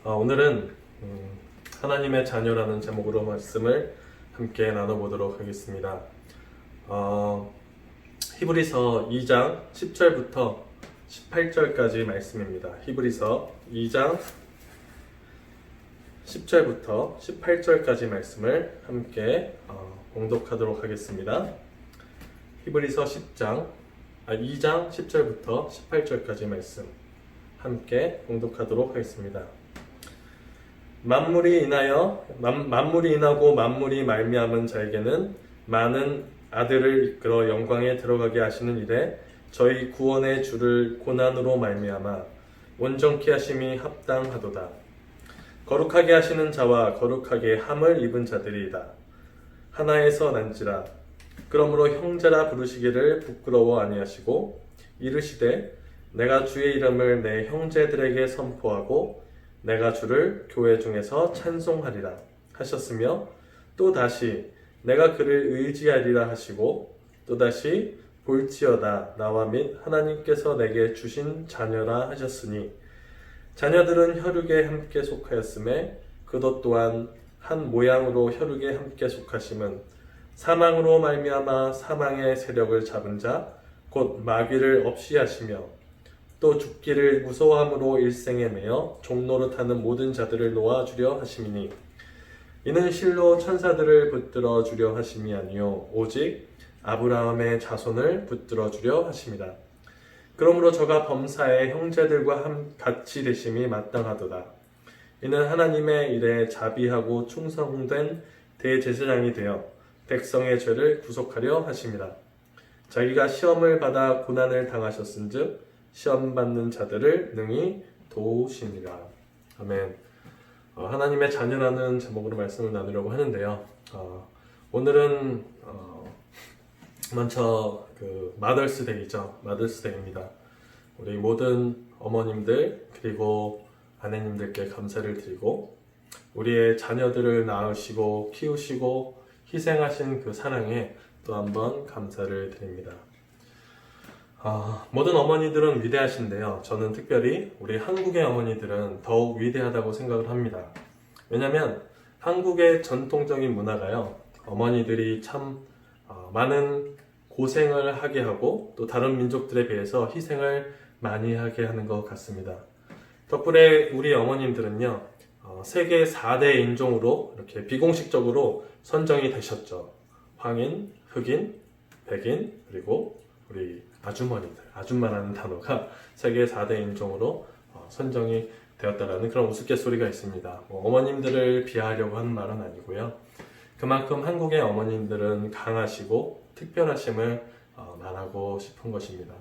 오늘은 하나님의 자녀라는 제목으로 말씀을 함께 나눠보도록 하겠습니다. 히브리서 2장 10절부터 18절까지 말씀입니다. 히브리서 2장 10절부터 18절까지 말씀을 함께 봉독하도록 하겠습니다. 히브리서 2장 10절부터 18절까지 말씀 함께 봉독하도록 하겠습니다. 만물이 인하고 만물이 말미암은 자에게는 많은 아들을 이끌어 영광에 들어가게 하시는 일에 저희 구원의 주를 고난으로 말미암아 온전케 하심이 합당하도다. 거룩하게 하시는 자와 거룩하게 함을 입은 자들이다. 하나에서 난지라. 그러므로 형제라 부르시기를 부끄러워 아니하시고 이르시되 내가 주의 이름을 내 형제들에게 선포하고 내가 주를 교회 중에서 찬송하리라 하셨으며 또다시 내가 그를 의지하리라 하시고 또다시 볼지어다 나와 및 하나님께서 내게 주신 자녀라 하셨으니 자녀들은 혈육에 함께 속하였음에 그것 또한 한 모양으로 혈육에 함께 속하심은 사망으로 말미암아 사망의 세력을 잡은 자 곧 마귀를 없이 하시며 또 죽기를 무서워함으로 일생에 매여 종노릇하는 모든 자들을 놓아주려 하심이니 이는 실로 천사들을 붙들어 주려 하심이 아니요 오직 아브라함의 자손을 붙들어 주려 하심이라. 그러므로 저가 범사의 형제들과 같이 되심이 마땅하도다. 이는 하나님의 일에 자비하고 충성된 대제사장이 되어 백성의 죄를 구속하려 하심이라. 자기가 시험을 받아 고난을 당하셨은즉 시험 받는 자들을 능히 도우시니라. 아멘. 하나님의 자녀라는 제목으로 말씀을 나누려고 하는데요. 오늘은 먼저 마더스데이죠. 마더스데이입니다. 우리 모든 어머님들 그리고 아내님들께 감사를 드리고 우리의 자녀들을 낳으시고 키우시고 희생하신 그 사랑에 또 한번 감사를 드립니다. 모든 어머니들은 위대하신데요. 저는 특별히 우리 한국의 어머니들은 더욱 위대하다고 생각을 합니다. 왜냐하면 한국의 전통적인 문화가요. 어머니들이 참 많은 고생을 하게 하고 또 다른 민족들에 비해서 희생을 많이 하게 하는 것 같습니다. 덕분에 우리 어머님들은요. 세계 4대 인종으로 이렇게 비공식적으로 선정이 되셨죠. 황인, 흑인, 백인, 그리고 우리 아주머니들, 아줌마라는 단어가 세계 4대 인종으로 선정이 되었다라는 그런 우스갯소리가 있습니다. 어머님들을 비하하려고 하는 말은 아니고요. 그만큼 한국의 어머님들은 강하시고 특별하심을 말하고 싶은 것입니다.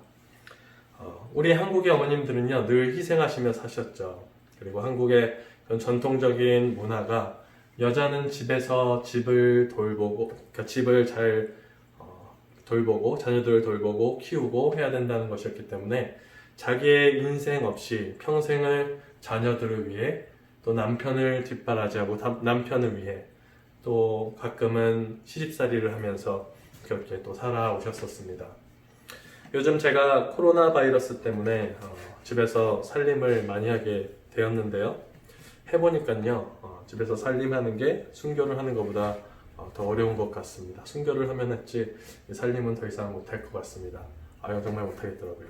우리 한국의 어머님들은요, 늘 희생하시며 사셨죠. 그리고 한국의 그런 전통적인 문화가 여자는 집에서 집을 돌보고, 그러니까 집을 잘 돌보고 자녀들을 돌보고 키우고 해야 된다는 것이었기 때문에 자기의 인생 없이 평생을 자녀들을 위해 또 남편을 뒷바라지하고 남편을 위해 또 가끔은 시집살이를 하면서 그렇게 또 살아오셨었습니다. 요즘 제가 코로나 바이러스 때문에 집에서 살림을 많이 하게 되었는데요. 해보니까요, 집에서 살림하는 게 순교를 하는 것보다 더 어려운 것 같습니다. 순교를 하면 했지 살림은 더 이상 못할 것 같습니다. 정말 못하겠더라고요.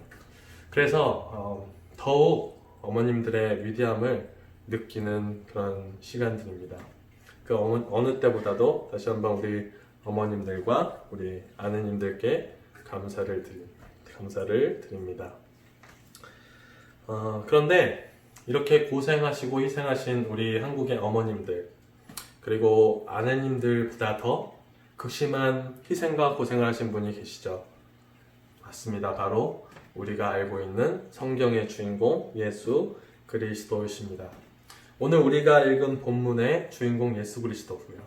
그래서 더욱 어머님들의 위대함을 느끼는 그런 시간들입니다. 그 어느 때보다도 다시 한번 우리 어머님들과 우리 아내님들께 감사를 드립니다. 그런데 이렇게 고생하시고 희생하신 우리 한국의 어머님들 그리고 아내님들보다 더 극심한 희생과 고생을 하신 분이 계시죠. 맞습니다. 바로 우리가 알고 있는 성경의 주인공 예수 그리스도이십니다. 오늘 우리가 읽은 본문의 주인공 예수 그리스도고요.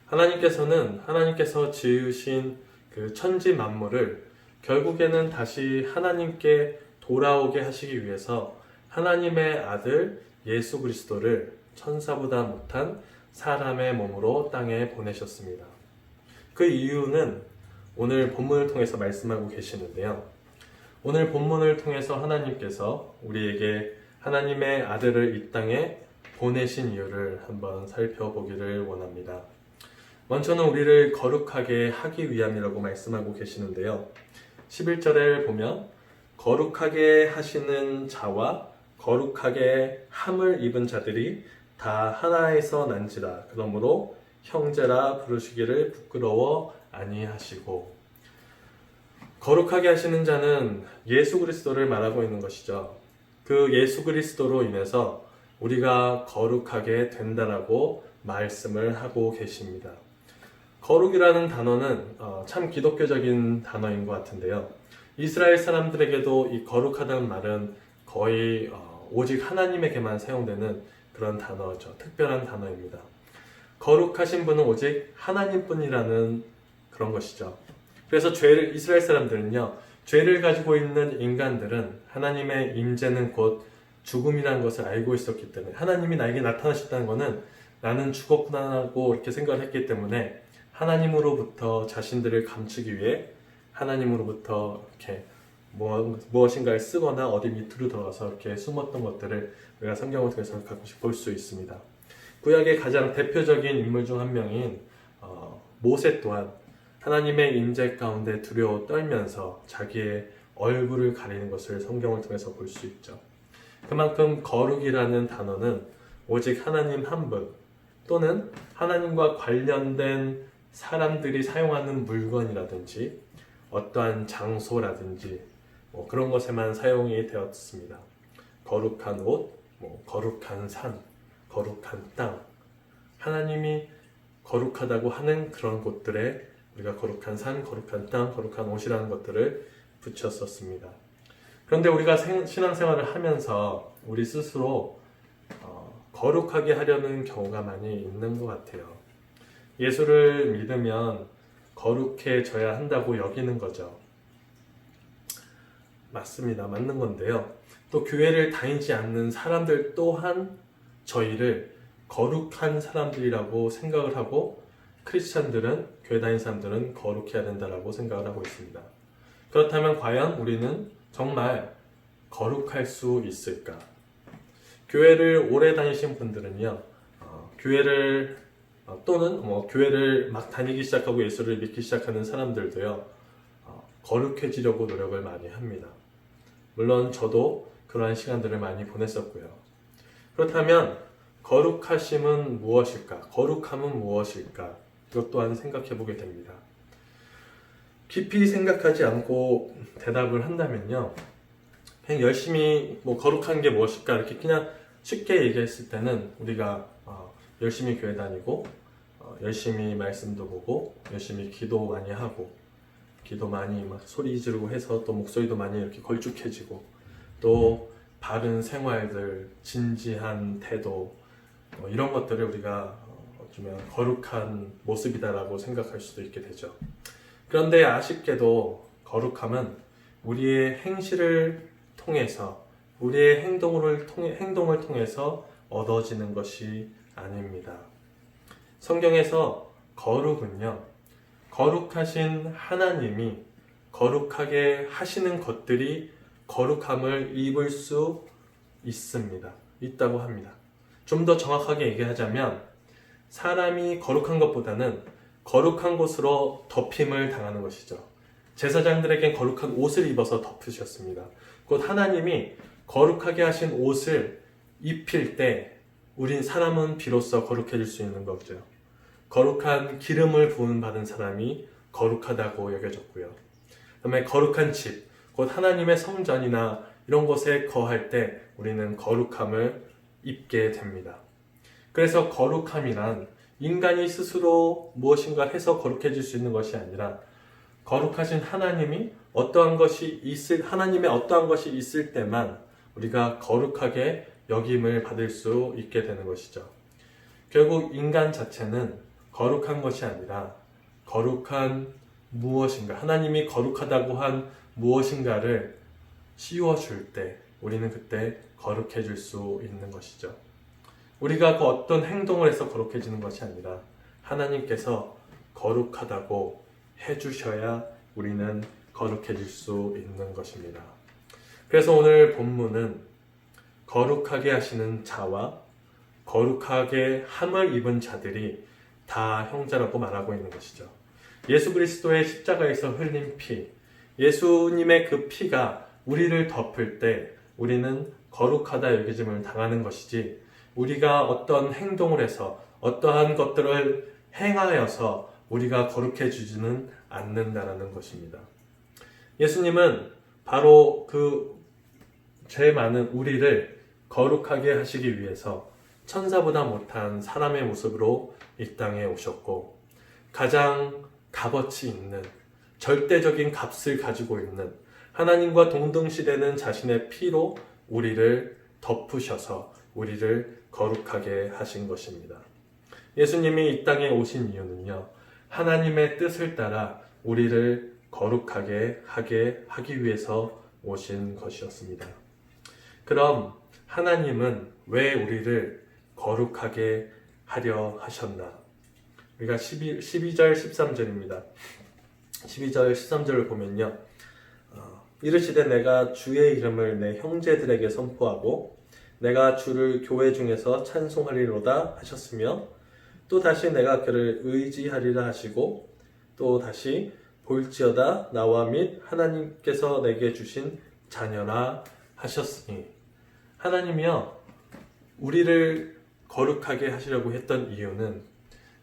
하나님께서 지으신 그 천지 만물을 결국에는 다시 하나님께 돌아오게 하시기 위해서 하나님의 아들 예수 그리스도를 천사보다 못한 사람의 몸으로 땅에 보내셨습니다. 그 이유는 오늘 본문을 통해서 말씀하고 계시는데요. 오늘 본문을 통해서 하나님께서 우리에게 하나님의 아들을 이 땅에 보내신 이유를 한번 살펴보기를 원합니다. 먼저는 우리를 거룩하게 하기 위함이라고 말씀하고 계시는데요. 11절에 보면 거룩하게 하시는 자와 거룩하게 함을 입은 자들이 다 하나에서 난지라. 그러므로 형제라 부르시기를 부끄러워 아니하시고. 거룩하게 하시는 자는 예수 그리스도를 말하고 있는 것이죠. 그 예수 그리스도로 인해서 우리가 거룩하게 된다라고 말씀을 하고 계십니다. 거룩이라는 단어는 참 기독교적인 단어인 것 같은데요. 이스라엘 사람들에게도 이 거룩하다는 말은 거의 오직 하나님에게만 사용되는 그런 단어죠. 특별한 단어입니다. 거룩하신 분은 오직 하나님뿐이라는 그런 것이죠. 그래서 이스라엘 사람들은요, 죄를 가지고 있는 인간들은 하나님의 임재는 곧 죽음이라는 것을 알고 있었기 때문에, 하나님이 나에게 나타나셨다는 것은 나는 죽었구나라고 이렇게 생각을 했기 때문에 하나님으로부터 자신들을 감추기 위해 하나님으로부터 이렇게 무엇인가를 쓰거나 어디 밑으로 들어가서 이렇게 숨었던 것들을 우리가 성경을 통해서 가끔씩 볼 수 있습니다. 구약의 가장 대표적인 인물 중 한 명인 모세 또한 하나님의 임재 가운데 두려워 떨면서 자기의 얼굴을 가리는 것을 성경을 통해서 볼 수 있죠. 그만큼 거룩이라는 단어는 오직 하나님 한 분 또는 하나님과 관련된 사람들이 사용하는 물건이라든지 어떠한 장소라든지 그런 것에만 사용이 되었습니다. 거룩한 옷, 거룩한 산, 거룩한 땅, 하나님이 거룩하다고 하는 그런 곳들에 우리가 거룩한 산, 거룩한 땅, 거룩한 옷이라는 것들을 붙였었습니다. 그런데 우리가 신앙생활을 하면서 우리 스스로 거룩하게 하려는 경우가 많이 있는 것 같아요. 예수를 믿으면 거룩해져야 한다고 여기는 거죠. 맞습니다. 맞는 건데요. 또 교회를 다니지 않는 사람들 또한 저희를 거룩한 사람들이라고 생각을 하고 크리스찬들은, 교회 다니는 사람들은 거룩해야 된다고 생각을 하고 있습니다. 그렇다면 과연 우리는 정말 거룩할 수 있을까? 교회를 오래 다니신 분들은요, 교회를 또는 교회를 막 다니기 시작하고 예수를 믿기 시작하는 사람들도요, 거룩해지려고 노력을 많이 합니다. 물론 저도 그러한 시간들을 많이 보냈었고요. 그렇다면 거룩하심은 무엇일까? 거룩함은 무엇일까? 이것 또한 생각해 보게 됩니다. 깊이 생각하지 않고 대답을 한다면요, 그냥 열심히 거룩한 게 무엇일까? 이렇게 그냥 쉽게 얘기했을 때는 우리가 열심히 교회 다니고 열심히 말씀도 보고 열심히 기도 많이 하고 기도 많이 막 소리 지르고 해서 또 목소리도 많이 이렇게 걸쭉해지고 또 바른 생활들, 진지한 태도 이런 것들을 우리가 어쩌면 거룩한 모습이다라고 생각할 수도 있게 되죠. 그런데 아쉽게도 거룩함은 우리의 행실을 통해서 우리의 행동을 통해서 얻어지는 것이 아닙니다. 성경에서 거룩은요, 거룩하신 하나님이 거룩하게 하시는 것들이 거룩함을 입을 수 있다고 합니다. 좀 더 정확하게 얘기하자면 사람이 거룩한 것보다는 거룩한 곳으로 덮임을 당하는 것이죠. 제사장들에겐 거룩한 옷을 입어서 덮으셨습니다. 곧 하나님이 거룩하게 하신 옷을 입힐 때 우린 사람은 비로소 거룩해질 수 있는 거죠. 거룩한 기름을 부음 받은 사람이 거룩하다고 여겨졌고요. 그다음에 거룩한 집, 곧 하나님의 성전이나 이런 곳에 거할 때 우리는 거룩함을 입게 됩니다. 그래서 거룩함이란 인간이 스스로 무엇인가 해서 거룩해질 수 있는 것이 아니라 거룩하신 하나님의 어떠한 것이 있을 때만 우리가 거룩하게 여김을 받을 수 있게 되는 것이죠. 결국 인간 자체는 거룩한 것이 아니라 거룩한 무엇인가, 하나님이 거룩하다고 한 무엇인가를 씌워줄 때 우리는 그때 거룩해질 수 있는 것이죠. 우리가 그 어떤 행동을 해서 거룩해지는 것이 아니라 하나님께서 거룩하다고 해주셔야 우리는 거룩해질 수 있는 것입니다. 그래서 오늘 본문은 거룩하게 하시는 자와 거룩하게 함을 입은 자들이 다 형제라고 말하고 있는 것이죠. 예수 그리스도의 십자가에서 흘린 피, 예수님의 그 피가 우리를 덮을 때 우리는 거룩하다 여겨짐을 당하는 것이지, 우리가 어떤 행동을 해서 어떠한 것들을 행하여서 우리가 거룩해지지는 않는다라는 것입니다. 예수님은 바로 그 죄 많은 우리를 거룩하게 하시기 위해서 천사보다 못한 사람의 모습으로 이 땅에 오셨고, 가장 값어치 있는 절대적인 값을 가지고 있는 하나님과 동등시되는 자신의 피로 우리를 덮으셔서 우리를 거룩하게 하신 것입니다. 예수님이 이 땅에 오신 이유는요, 하나님의 뜻을 따라 우리를 거룩하게 하기 위해서 오신 것이었습니다. 그럼 하나님은 왜 우리를 거룩하게 하려 하셨나? 우리가 12절 13절입니다. 12절 13절을 보면요, 이르시되 내가 주의 이름을 내 형제들에게 선포하고 내가 주를 교회 중에서 찬송하리로다 하셨으며, 또 다시 내가 그를 의지하리라 하시고, 또 다시 볼지어다 나와 및 하나님께서 내게 주신 자녀라 하셨으니. 하나님이요, 우리를 거룩하게 하시려고 했던 이유는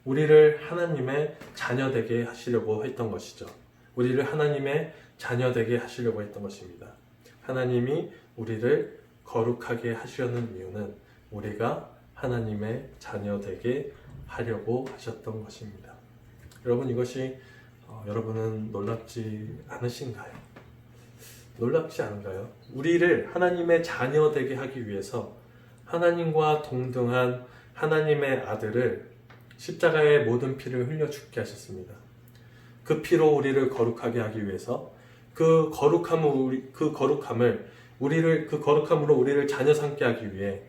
우리를 하나님의 자녀 되게 하시려고 했던 것이죠. 우리를 하나님의 자녀 되게 하시려고 했던 것입니다. 하나님이 우리를 거룩하게 하시려는 이유는 우리가 하나님의 자녀 되게 하려고 하셨던 것입니다. 여러분, 이것이 여러분은 놀랍지 않으신가요? 놀랍지 않은가요? 우리를 하나님의 자녀 되게 하기 위해서 하나님과 동등한 하나님의 아들을 십자가의 모든 피를 흘려 죽게 하셨습니다. 그 피로 우리를 거룩하게 하기 위해서 그 거룩함으로 우리를 자녀 삼게 하기 위해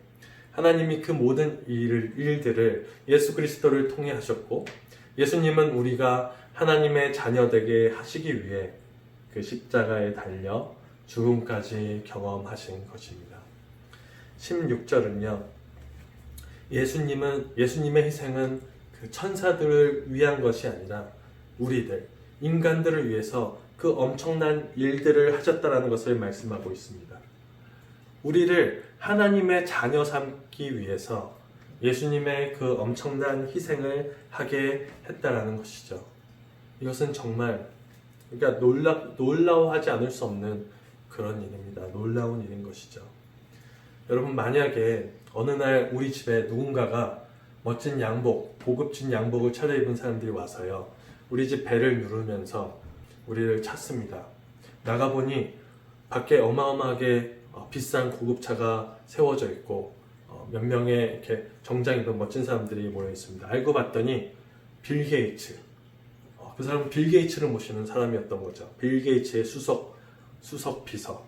하나님이 그 모든 일들을 예수 그리스도를 통해 하셨고, 예수님은 우리가 하나님의 자녀 되게 하시기 위해 그 십자가에 달려 죽음까지 경험하신 것입니다. 16절은요, 예수님의 희생은 그 천사들을 위한 것이 아니라 우리들, 인간들을 위해서 그 엄청난 일들을 하셨다라는 것을 말씀하고 있습니다. 우리를 하나님의 자녀 삼기 위해서 예수님의 그 엄청난 희생을 하게 했다라는 것이죠. 이것은 정말, 그러니까 놀라워하지 않을 수 없는 그런 일입니다. 놀라운 일인 것이죠. 여러분, 만약에 어느 날 우리 집에 누군가가 멋진 양복, 고급진 양복을 차려입은 사람들이 와서요, 우리 집 배를 누르면서 우리를 찾습니다. 나가보니 밖에 어마어마하게 비싼 고급차가 세워져 있고 몇 명의 이렇게 정장 입은 멋진 사람들이 모여 있습니다. 알고 봤더니 빌 게이츠, 그 사람은 빌 게이츠를 모시는 사람이었던 거죠. 빌 게이츠의 수석 비서.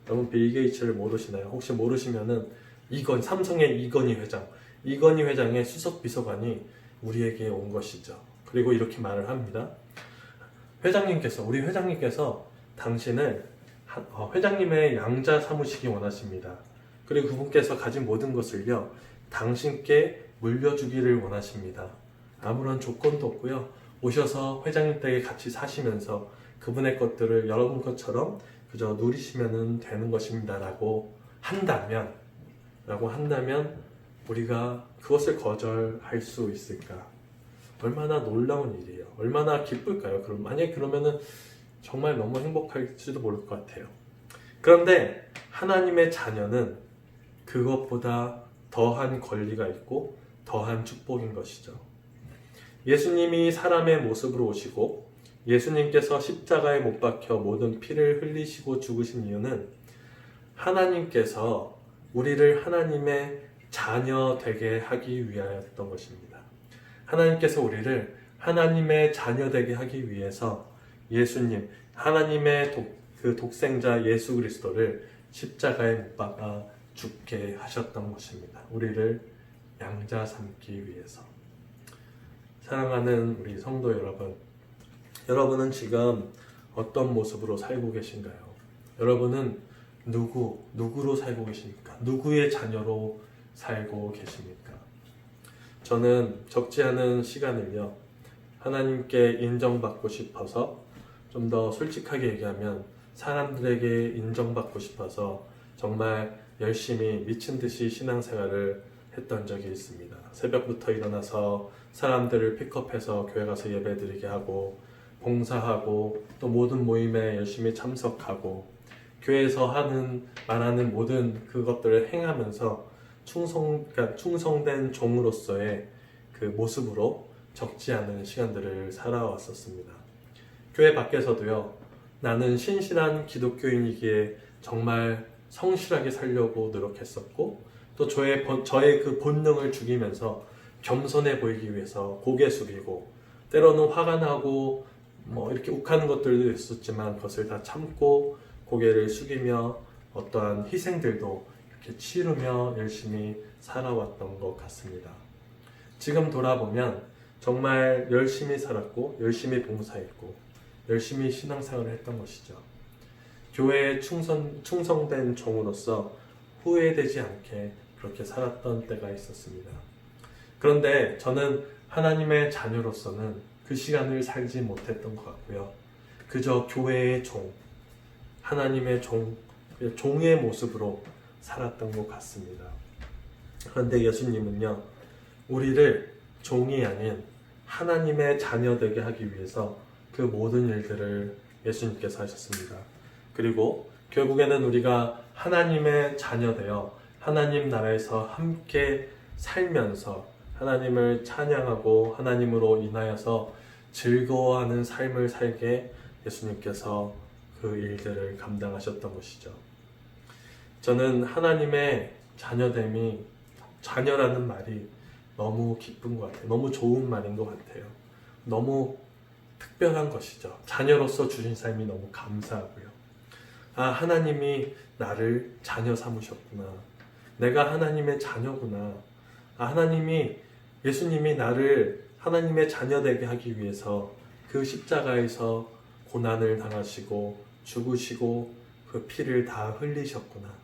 여러분, 빌 게이츠를 모르시나요? 혹시 모르시면은 삼성의 이건희 회장의 수석 비서관이 우리에게 온 것이죠. 그리고 이렇게 말을 합니다. 우리 회장님께서 당신을 회장님의 양자 삼으시기 원하십니다. 그리고 그분께서 가진 모든 것을요, 당신께 물려주기를 원하십니다. 아무런 조건도 없고요, 오셔서 회장님 댁에 같이 사시면서 그분의 것들을 여러분 것처럼 그저 누리시면 되는 것입니다. 라고 한다면 우리가 그것을 거절할 수 있을까? 얼마나 놀라운 일이에요. 얼마나 기쁠까요? 만약에 그러면은 정말 너무 행복할지도 모를 것 같아요. 그런데 하나님의 자녀는 그것보다 더한 권리가 있고 더한 축복인 것이죠. 예수님이 사람의 모습으로 오시고 예수님께서 십자가에 못 박혀 모든 피를 흘리시고 죽으신 이유는 하나님께서 우리를 하나님의 자녀 되게 하기 위하였던 것입니다. 하나님께서 우리를 하나님의 자녀 되게 하기 위해서 예수님, 하나님의 독생자 예수 그리스도를 십자가에 못 박아 죽게 하셨던 것입니다. 우리를 양자 삼기 위해서. 사랑하는 우리 성도 여러분, 여러분은 지금 어떤 모습으로 살고 계신가요? 여러분은 누구로 살고 계십니까? 누구의 자녀로 살고 계십니까? 저는 적지 않은 시간을요, 하나님께 인정받고 싶어서, 좀 더 솔직하게 얘기하면 사람들에게 인정받고 싶어서 정말 열심히 미친 듯이 신앙생활을 했던 적이 있습니다. 새벽부터 일어나서 사람들을 픽업해서 교회 가서 예배드리게 하고, 봉사하고, 또 모든 모임에 열심히 참석하고, 교회에서 말하는 모든 그것들을 행하면서 그러니까 충성된 종으로서의 그 모습으로 적지 않은 시간들을 살아왔었습니다. 교회 밖에서도요, 나는 신실한 기독교인이기에 정말 성실하게 살려고 노력했었고, 또 저의 그 본능을 죽이면서 겸손해 보이기 위해서 고개 숙이고, 때로는 화가 나고 이렇게 욱하는 것들도 있었지만 그것을 다 참고 고개를 숙이며 어떠한 희생들도 이렇게 치르며 열심히 살아왔던 것 같습니다. 지금 돌아보면 정말 열심히 살았고, 열심히 봉사했고, 열심히 신앙생활을 했던 것이죠. 교회에 충성된 종으로서 후회되지 않게 그렇게 살았던 때가 있었습니다. 그런데 저는 하나님의 자녀로서는 그 시간을 살지 못했던 것 같고요. 그저 교회의 종, 하나님의 종의 모습으로 살았던 것 같습니다. 그런데 예수님은요, 우리를 종이 아닌 하나님의 자녀 되게 하기 위해서 그 모든 일들을 예수님께서 하셨습니다. 그리고 결국에는 우리가 하나님의 자녀 되어 하나님 나라에서 함께 살면서 하나님을 찬양하고 하나님으로 인하여서 즐거워하는 삶을 살게 예수님께서 그 일들을 감당하셨던 것이죠. 저는 하나님의 자녀됨이, 자녀라는 말이 너무 기쁜 것 같아요. 너무 좋은 말인 것 같아요. 너무 특별한 것이죠. 자녀로서 주신 삶이 너무 감사하고요. 하나님이 나를 자녀 삼으셨구나. 내가 하나님의 자녀구나. 예수님이 나를 하나님의 자녀 되게 하기 위해서 그 십자가에서 고난을 당하시고 죽으시고 그 피를 다 흘리셨구나.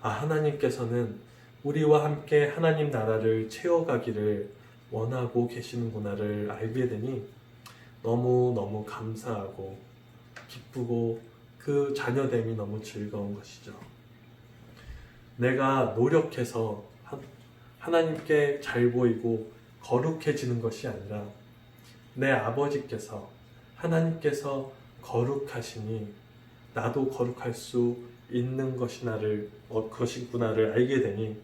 하나님께서는 우리와 함께 하나님 나라를 채워가기를 원하고 계시는구나를 알게 되니 너무너무 감사하고 기쁘고 그 자녀됨이 너무 즐거운 것이죠. 내가 노력해서 하나님께 잘 보이고 거룩해지는 것이 아니라 내 아버지께서, 하나님께서 거룩하시니 나도 거룩할 수 있는 것이구나를 알게 되니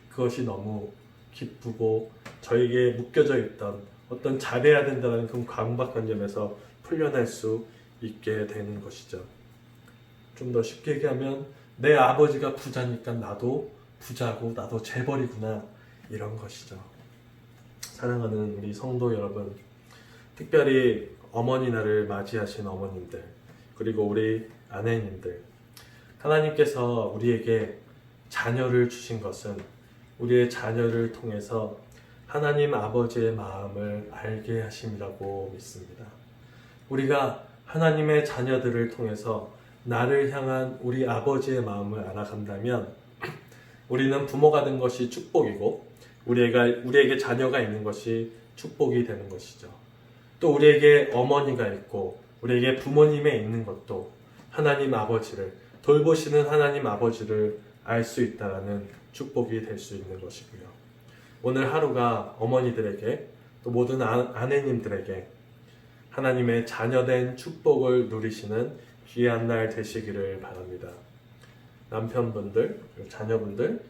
그것이 너무 기쁘고 저에게 묶여져 있던 어떤 잘해야 된다는 그 강박관념에서 풀려날 수 있게 되는 것이죠. 좀 더 쉽게 얘기하면 내 아버지가 부자니까 나도 부자고 나도 재벌이구나, 이런 것이죠. 사랑하는 우리 성도 여러분, 특별히 어머니 날을 맞이하신 어머님들, 그리고 우리 아내님들, 하나님께서 우리에게 자녀를 주신 것은 우리의 자녀를 통해서 하나님 아버지의 마음을 알게 하심이라고 믿습니다. 우리가 하나님의 자녀들을 통해서 나를 향한 우리 아버지의 마음을 알아간다면 우리는 부모가 된 것이 축복이고 우리에게 자녀가 있는 것이 축복이 되는 것이죠. 또 우리에게 어머니가 있고 우리에게 부모님에 있는 것도 하나님 아버지를 돌보시는 하나님 아버지를 알 수 있다는 축복이 될 수 있는 것이고요. 오늘 하루가 어머니들에게 또 모든 아내님들에게 하나님의 자녀된 축복을 누리시는 귀한 날 되시기를 바랍니다. 남편분들, 자녀분들,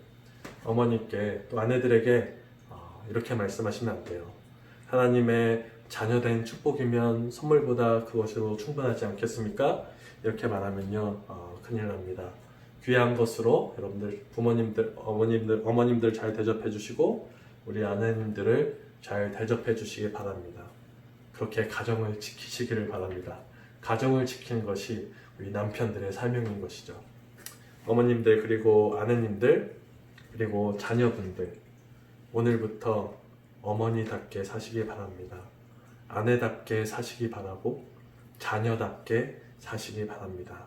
어머니께 또 아내들에게 이렇게 말씀하시면 안 돼요. 하나님의 자녀된 축복이면 선물보다 그것으로 충분하지 않겠습니까? 이렇게 말하면요, 큰일 납니다. 귀한 것으로 여러분들 부모님들, 어머님들 잘 대접해 주시고 우리 아내님들을 잘 대접해 주시기 바랍니다. 그렇게 가정을 지키시기를 바랍니다. 가정을 지키는 것이 우리 남편들의 사명인 것이죠. 어머님들, 그리고 아내님들, 그리고 자녀분들, 오늘부터 어머니답게 사시기 바랍니다. 아내답게 사시기 바라고 자녀답게 사시기 바랍니다.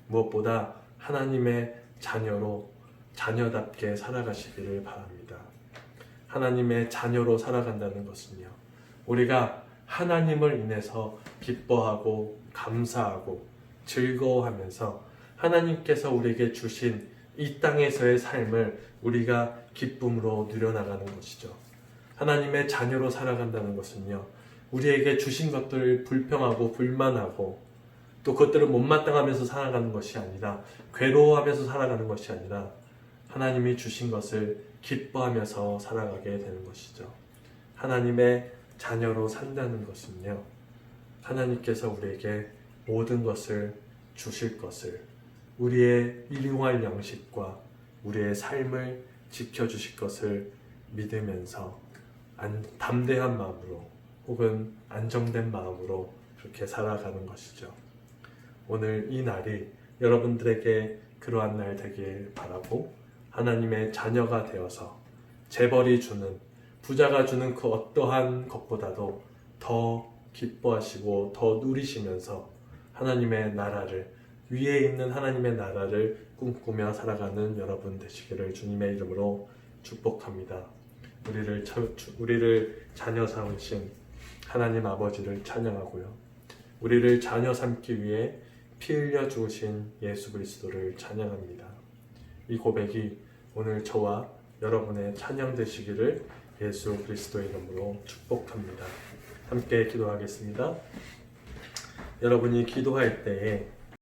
무엇보다 하나님의 자녀로 자녀답게 살아가시기를 바랍니다. 하나님의 자녀로 살아간다는 것은요, 우리가 하나님을 인해서 기뻐하고 감사하고 즐거워하면서 하나님께서 우리에게 주신 이 땅에서의 삶을 우리가 기쁨으로 누려나가는 것이죠. 하나님의 자녀로 살아간다는 것은요, 우리에게 주신 것들을 불평하고 불만하고 또 그것들을 못마땅하면서 살아가는 것이 아니라, 괴로워하면서 살아가는 것이 아니라 하나님이 주신 것을 기뻐하면서 살아가게 되는 것이죠. 하나님의 자녀로 산다는 것은요, 하나님께서 우리에게 모든 것을 주실 것을, 우리의 일용할 양식과 우리의 삶을 지켜주실 것을 믿으면서 담대한 마음으로 혹은 안정된 마음으로 그렇게 살아가는 것이죠. 오늘 이 날이 여러분들에게 그러한 날 되길 바라고, 하나님의 자녀가 되어서 재벌이 주는, 부자가 주는 그 어떠한 것보다도 더 기뻐하시고 더 누리시면서 하나님의 나라를, 위에 있는 하나님의 나라를 꿈꾸며 살아가는 여러분 되시기를 주님의 이름으로 축복합니다. 우리를 자녀 삼으신 하나님 아버지를 찬양하고요, 우리를 자녀 삼기 위해 피 흘려 죽으신 예수 그리스도를 찬양합니다. 이 고백이 오늘 저와 여러분의 찬양 되시기를 예수 그리스도의 이름으로 축복합니다. 함께 기도하겠습니다. 여러분이 기도할 때에